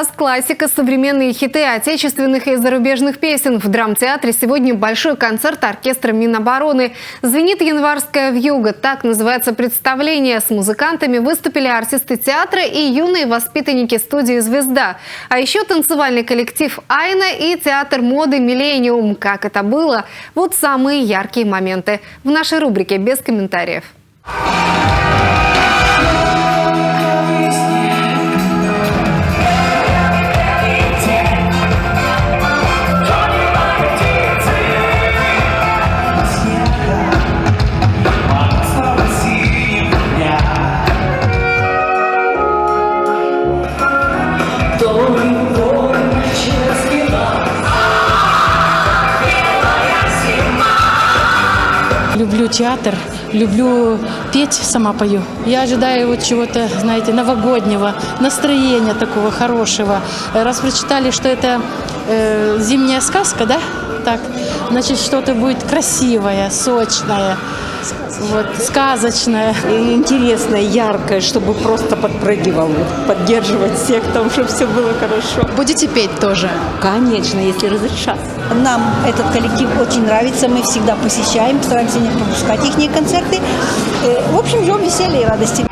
Джаз, классика, современные хиты отечественных и зарубежных песен. В драмтеатре сегодня большой концерт оркестра Минобороны. «Звенит январская вьюга» – так называется представление. С музыкантами выступили артисты театра и юные воспитанники студии «Звезда». А еще танцевальный коллектив «Айна» и театр моды «Миллениум». Как это было? Вот самые яркие моменты в нашей рубрике «Без комментариев». Люблю театр, люблю петь, сама пою. Я ожидаю вот чего-то, знаете, новогоднего, настроения такого хорошего. Раз прочитали, что это зимняя сказка, да? Так, значит, что-то будет красивое, сочное, вот, сказочное. Интересное, яркое, чтобы просто подпрыгивал, поддерживать всех, там, чтобы все было хорошо. Будете петь тоже? Конечно, если разрешат. Нам этот коллектив очень нравится, мы всегда посещаем, стараемся не пропускать их концерты. В общем, ждем веселья и радости.